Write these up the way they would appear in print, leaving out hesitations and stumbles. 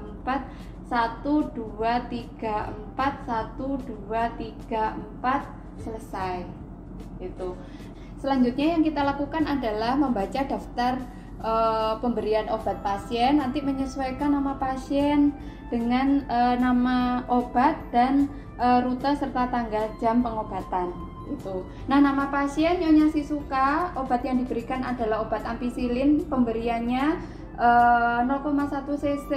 4, 1 2 3 4, 1 2 3 4, selesai. Itu. Selanjutnya yang kita lakukan adalah membaca daftar pemberian obat pasien, nanti menyesuaikan nama pasien dengan nama obat dan rute serta tanggal jam pengobatan. Itu. Nah, nama pasien Nyonya Sisuka, obat yang diberikan adalah obat ampicillin, pemberiannya 0,1 cc,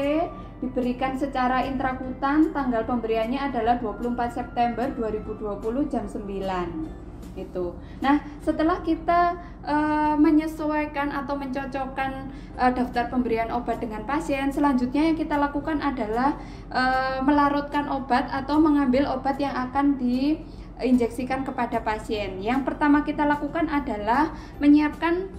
diberikan secara intrakutan, tanggal pemberiannya adalah 24 September 2020 jam 9. Gitu. Nah, setelah kita menyesuaikan atau mencocokkan daftar pemberian obat dengan pasien, selanjutnya yang kita lakukan adalah melarutkan obat atau mengambil obat yang akan diinjeksikan kepada pasien. Yang pertama kita lakukan adalah menyiapkan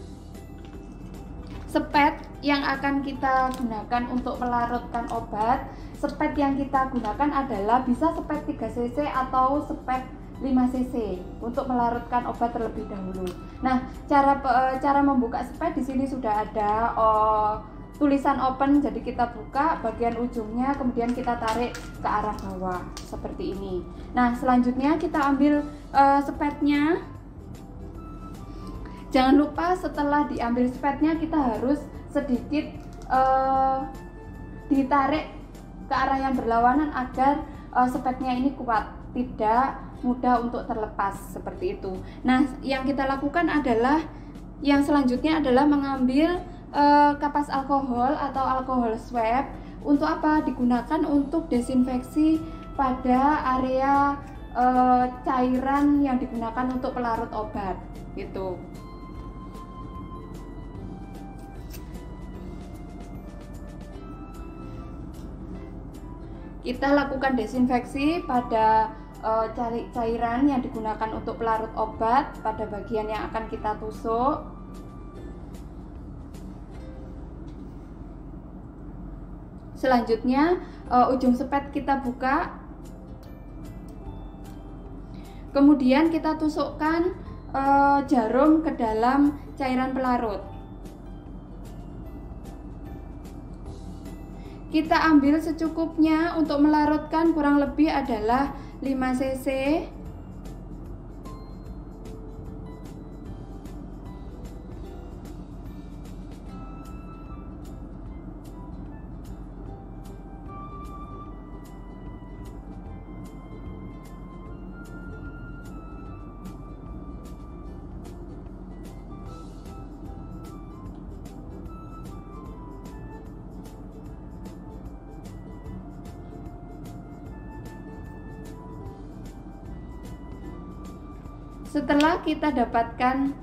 sepet yang akan kita gunakan untuk melarutkan obat. Sepet yang kita gunakan adalah bisa sepet 3 cc atau sepet 5 cc untuk melarutkan obat terlebih dahulu. Nah, cara membuka spet di sini sudah ada tulisan open, jadi kita buka bagian ujungnya, kemudian kita tarik ke arah bawah seperti ini. Nah, selanjutnya kita ambil spetnya. Jangan lupa setelah diambil spetnya kita harus sedikit ditarik ke arah yang berlawanan agar spetnya ini kuat, tidak mudah untuk terlepas seperti itu. Nah, yang kita lakukan adalah yang selanjutnya adalah mengambil kapas alkohol atau alkohol swab. Untuk apa? Digunakan untuk desinfeksi pada area cairan yang digunakan untuk pelarut obat gitu. Kita lakukan desinfeksi pada cairan yang digunakan untuk pelarut obat pada bagian yang akan kita tusuk. Selanjutnya ujung spet kita buka, kemudian kita tusukkan jarum ke dalam cairan pelarut. Kita ambil secukupnya, untuk melarutkan kurang lebih adalah 5 cc. Setelah kita dapatkan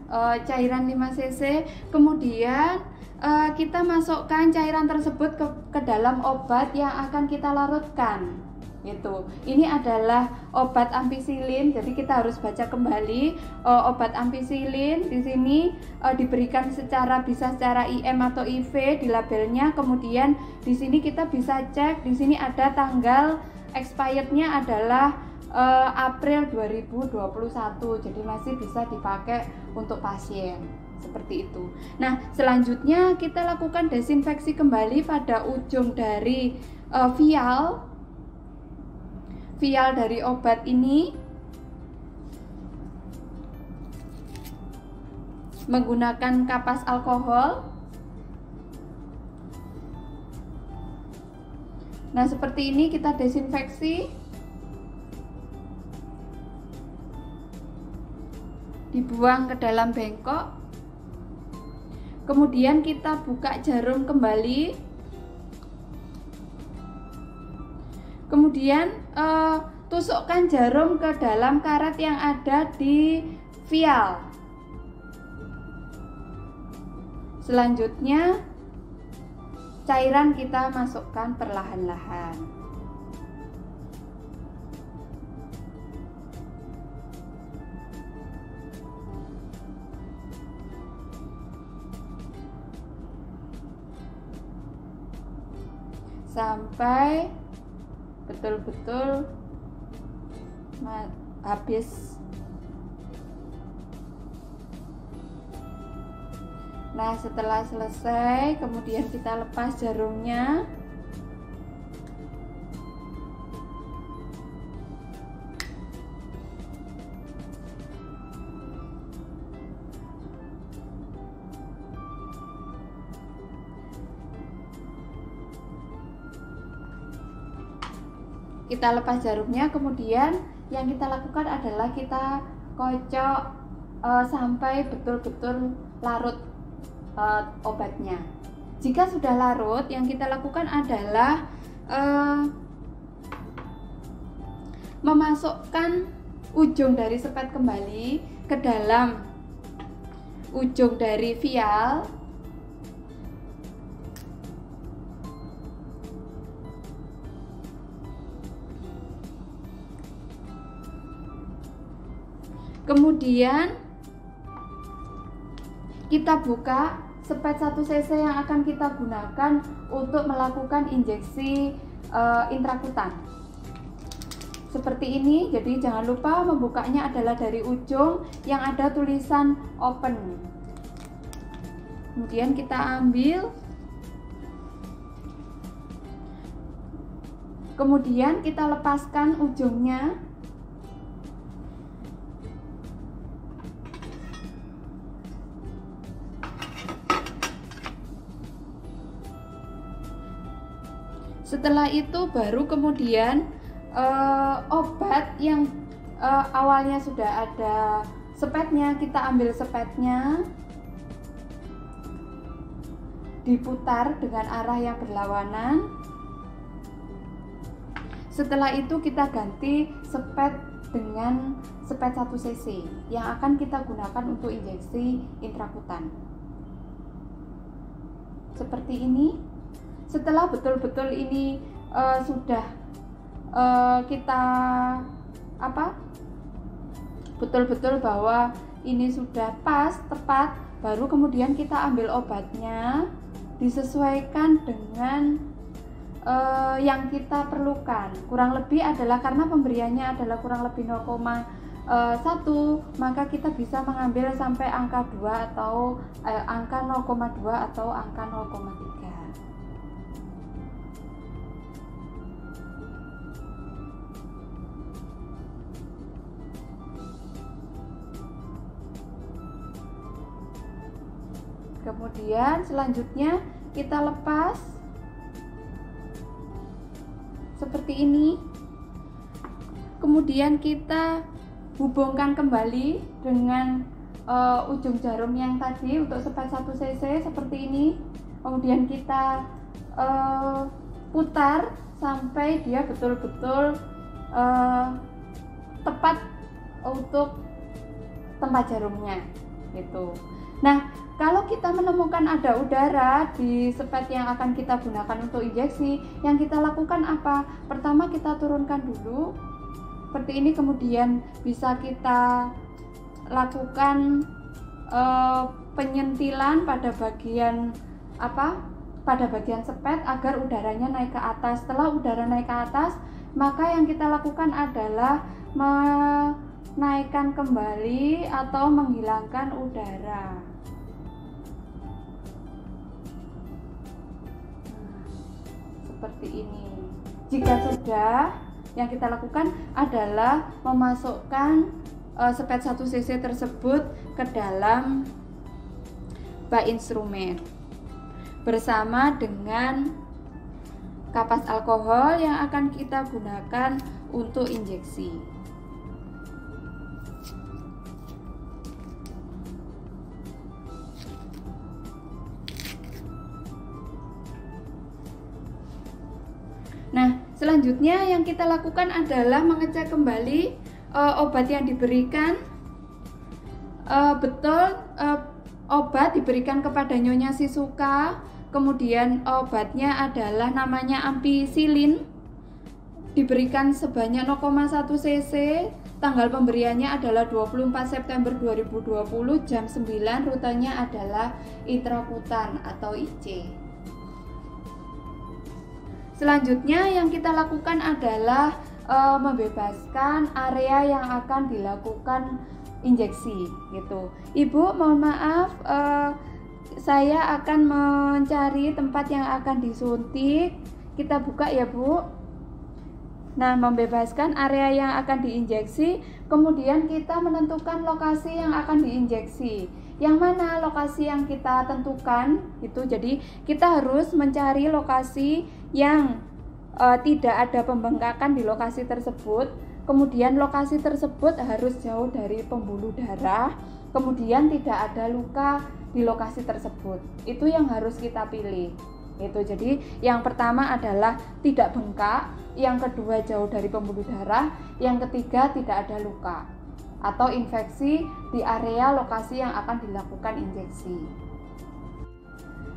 cairan 5 cc, kemudian kita masukkan cairan tersebut ke dalam obat yang akan kita larutkan. Gitu. Ini adalah obat ampicillin, jadi kita harus baca kembali obat ampicillin di sini diberikan bisa secara IM atau IV di labelnya. Kemudian di sini kita bisa cek, di sini ada tanggal expirednya adalah April 2021, jadi masih bisa dipakai untuk pasien seperti itu. Nah, selanjutnya kita lakukan desinfeksi kembali pada ujung dari vial dari obat ini menggunakan kapas alkohol. Nah, seperti ini kita desinfeksi. Dibuang ke dalam bengkok, kemudian kita buka jarum kembali, kemudian tusukkan jarum ke dalam karet yang ada di vial. Selanjutnya cairan kita masukkan perlahan-lahan. Sampai betul-betul habis. Nah, setelah selesai, kemudian kita lepas jarumnya. Kita lepas jarumnya, kemudian yang kita lakukan adalah kita kocok sampai betul-betul larut obatnya. Jika sudah larut, yang kita lakukan adalah memasukkan ujung dari spet kembali ke dalam ujung dari vial. Kemudian kita buka spet 1 cc yang akan kita gunakan untuk melakukan injeksi intrakutan. seperti ini. Jadi jangan lupa membukanya adalah dari ujung yang ada tulisan open. Kemudian kita ambil, kemudian kita lepaskan ujungnya. Setelah itu baru kemudian obat yang awalnya sudah ada sepetnya, kita ambil sepetnya, diputar dengan arah yang berlawanan. Setelah itu kita ganti sepet dengan sepet 1 cc yang akan kita gunakan untuk injeksi intrakutan. Seperti ini. Setelah betul-betul ini sudah kita betul-betul bahwa ini sudah pas, tepat, baru kemudian kita ambil obatnya, disesuaikan dengan yang kita perlukan. Kurang lebih adalah, karena pemberiannya adalah kurang lebih 0,1, maka kita bisa mengambil sampai angka 2 atau angka 0,2 atau angka 0,3. Kemudian selanjutnya kita lepas seperti ini. Kemudian kita hubungkan kembali dengan ujung jarum yang tadi untuk sepet 1 cc seperti ini. Kemudian kita putar sampai dia betul-betul tepat untuk tempat jarumnya gitu. Nah, kalau kita menemukan ada udara di sepet yang akan kita gunakan untuk injeksi, yang kita lakukan apa? Pertama kita turunkan dulu seperti ini, kemudian bisa kita lakukan penyentilan pada bagian pada bagian sepet agar udaranya naik ke atas. Setelah udara naik ke atas, maka yang kita lakukan adalah menaikkan kembali atau menghilangkan udara. Seperti ini. Jika sudah, yang kita lakukan adalah memasukkan sepet 1 cc tersebut ke dalam bak instrumen bersama dengan kapas alkohol yang akan kita gunakan untuk injeksi. Nah, selanjutnya yang kita lakukan adalah mengecek kembali obat yang diberikan. Obat diberikan kepada Nyonya Sisuka. Kemudian obatnya adalah namanya ampicillin. Diberikan sebanyak 0,1 cc. Tanggal pemberiannya adalah 24 September 2020 jam 9. Rutenya adalah intrakutan atau IC. Selanjutnya yang kita lakukan adalah membebaskan area yang akan dilakukan injeksi gitu. Ibu, mohon maaf, saya akan mencari tempat yang akan disuntik. Kita buka ya, Bu. Nah, membebaskan area yang akan diinjeksi, kemudian kita menentukan lokasi yang akan diinjeksi. Yang mana lokasi yang kita tentukan itu, jadi kita harus mencari lokasi yang tidak ada pembengkakan di lokasi tersebut. Kemudian lokasi tersebut harus jauh dari pembuluh darah. Kemudian tidak ada luka di lokasi tersebut. Itu yang harus kita pilih. Itu jadi yang pertama adalah tidak bengkak, yang kedua jauh dari pembuluh darah, yang ketiga tidak ada luka atau infeksi di area lokasi yang akan dilakukan injeksi.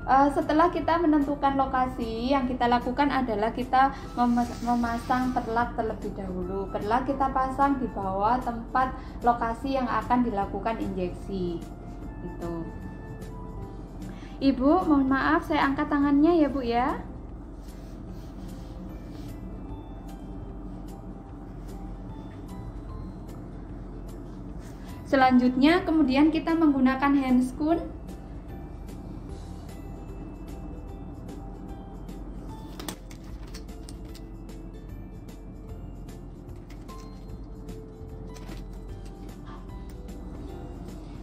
Setelah kita menentukan lokasi, yang kita lakukan adalah kita memasang perlak terlebih dahulu. Perlak kita pasang di bawah tempat lokasi yang akan dilakukan injeksi. Gitu. Ibu, mohon maaf, saya angkat tangannya ya, Bu ya. Selanjutnya kemudian kita menggunakan handscoon.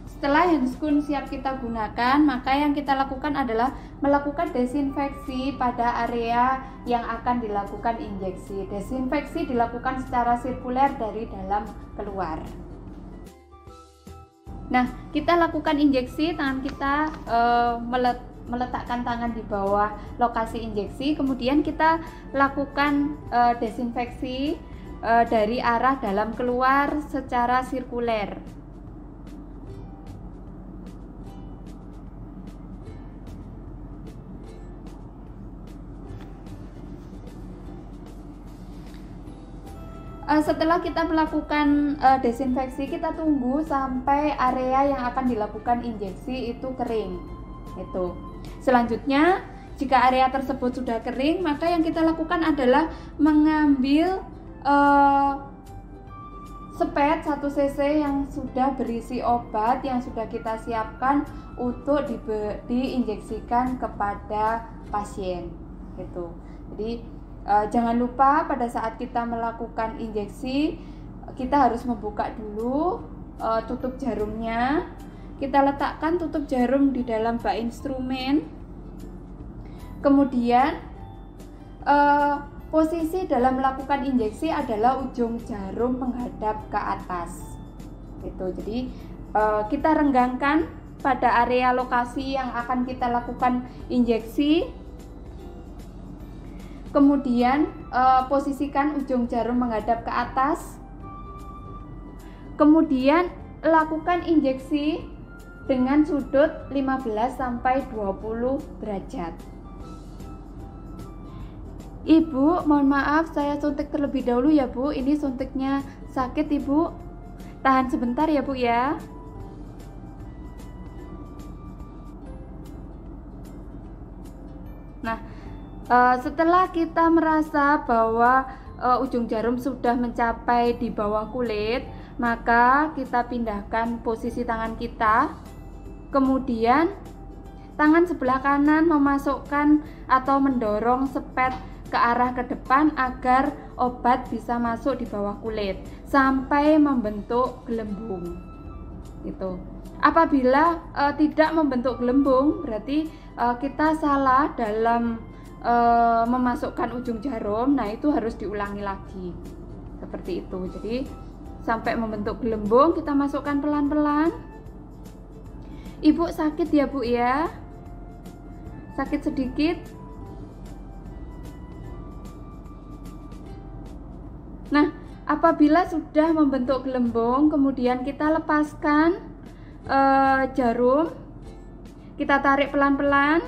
Setelah handscoon siap kita gunakan, maka yang kita lakukan adalah melakukan desinfeksi pada area yang akan dilakukan injeksi. Desinfeksi dilakukan secara sirkuler dari dalam keluar. Nah, kita lakukan injeksi, tangan kita meletakkan tangan di bawah lokasi injeksi, kemudian kita lakukan desinfeksi dari arah dalam keluar secara sirkuler. Setelah kita melakukan desinfeksi, kita tunggu sampai area yang akan dilakukan injeksi itu kering. Selanjutnya, jika area tersebut sudah kering, maka yang kita lakukan adalah mengambil sepet 1 cc yang sudah berisi obat yang sudah kita siapkan untuk diinjeksikan kepada pasien. Jadi jangan lupa pada saat kita melakukan injeksi, kita harus membuka dulu tutup jarumnya. Kita letakkan tutup jarum di dalam bak instrumen. Kemudian posisi dalam melakukan injeksi adalah ujung jarum menghadap ke atas. Jadi kita renggangkan pada area lokasi yang akan kita lakukan injeksi. Kemudian posisikan ujung jarum menghadap ke atas. Kemudian lakukan injeksi dengan sudut 15 sampai 20 derajat. Ibu, mohon maaf saya suntik terlebih dahulu ya Bu. Ini suntiknya sakit Ibu. Tahan sebentar ya Bu ya. Nah, setelah kita merasa bahwa ujung jarum sudah mencapai di bawah kulit, maka kita pindahkan posisi tangan kita. Kemudian tangan sebelah kanan memasukkan atau mendorong sepet ke arah ke depan agar obat bisa masuk di bawah kulit sampai membentuk gelembung. Apabila tidak membentuk gelembung, berarti kita salah dalam memasukkan ujung jarum. Nah, itu harus diulangi lagi seperti itu. Jadi sampai membentuk gelembung, kita masukkan pelan-pelan. Ibu sakit ya Bu ya? Sakit sedikit. Nah, apabila sudah membentuk gelembung, kemudian kita lepaskan jarum, kita tarik pelan-pelan.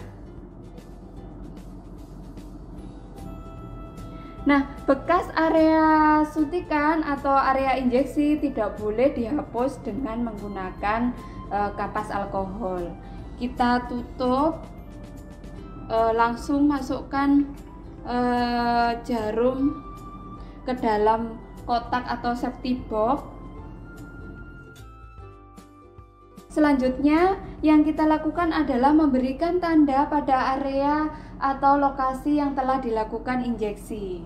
Nah, bekas area suntikan atau area injeksi tidak boleh dihapus dengan menggunakan kapas alkohol. Kita tutup, langsung masukkan jarum ke dalam kotak atau safety box. Selanjutnya, yang kita lakukan adalah memberikan tanda pada area atau lokasi yang telah dilakukan injeksi.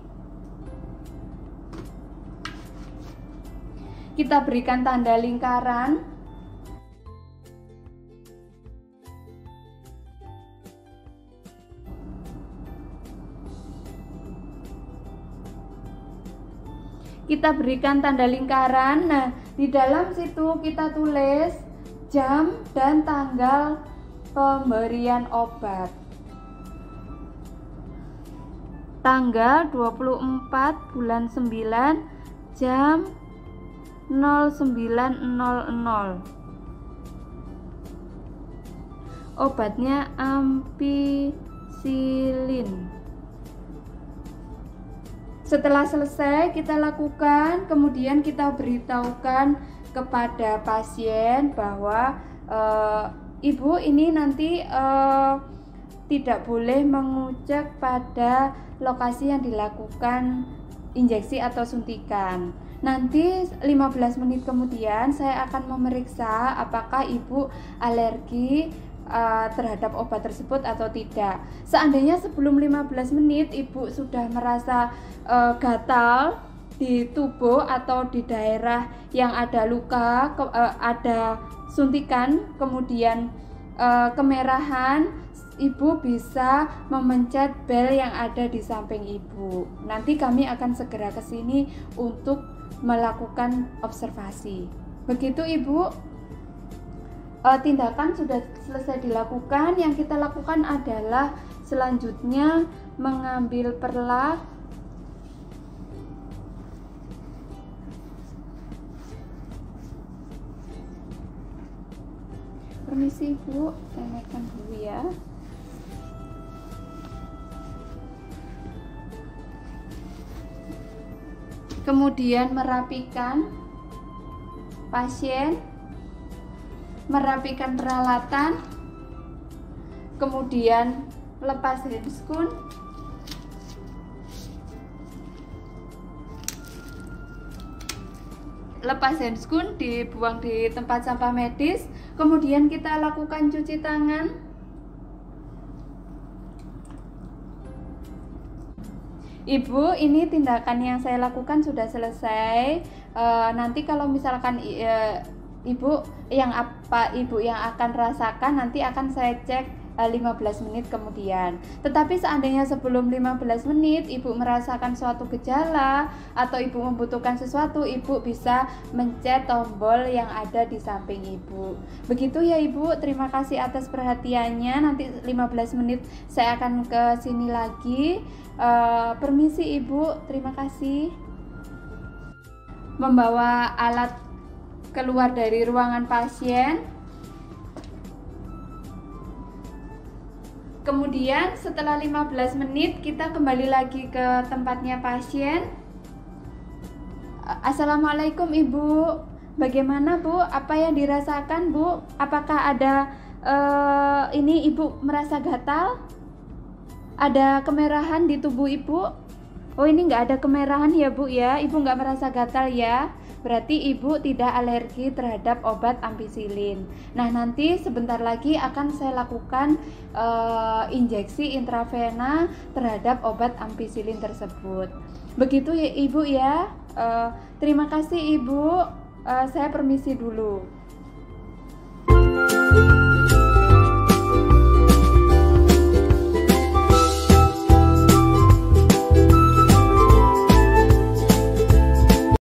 Kita berikan tanda lingkaran. Kita berikan tanda lingkaran. Nah, di dalam situ kita tulis jam dan tanggal pemberian obat. Tanggal 24 bulan 9 jam 09.00. Obatnya ampicillin. Setelah selesai kita lakukan, kemudian kita beritahukan kepada pasien bahwa ibu ini nanti tidak boleh mengucek pada lokasi yang dilakukan injeksi atau suntikan. Nanti 15 menit kemudian saya akan memeriksa apakah ibu alergi terhadap obat tersebut atau tidak. Seandainya sebelum 15 menit ibu sudah merasa gatal di tubuh atau di daerah yang ada luka, ada suntikan, kemudian kemerahan, ibu bisa memencet bel yang ada di samping ibu. Nanti kami akan segera ke sini untuk melakukan observasi. Begitu ibu, tindakan sudah selesai dilakukan. Yang kita lakukan adalah selanjutnya mengambil perlak, permisi ibu, saya naikkan dulu ya. Kemudian merapikan pasien, merapikan peralatan, kemudian lepas handscoon, dibuang di tempat sampah medis. Kemudian kita lakukan cuci tangan. Ibu, ini tindakan yang saya lakukan sudah selesai. Nanti kalau misalkan ibu yang akan rasakan, nanti akan saya cek 15 menit kemudian. Tetapi seandainya sebelum 15 menit ibu merasakan suatu gejala atau ibu membutuhkan sesuatu, ibu bisa mencet tombol yang ada di samping ibu. Begitu ya ibu, terima kasih atas perhatiannya. Nanti 15 menit saya akan ke sini lagi. Permisi ibu, terima kasih. Membawa alat keluar dari ruangan pasien. Kemudian setelah 15 menit kita kembali lagi ke tempatnya pasien. Assalamualaikum ibu, bagaimana bu? Apa yang dirasakan bu? Apakah ada ini ibu merasa gatal? Ada kemerahan di tubuh ibu? Oh, ini nggak ada kemerahan ya bu ya, ibu nggak merasa gatal ya. Berarti ibu tidak alergi terhadap obat ampicillin. Nah, nanti sebentar lagi akan saya lakukan injeksi intravena terhadap obat ampicillin tersebut. Begitu ya ibu ya. Terima kasih ibu. Saya permisi dulu.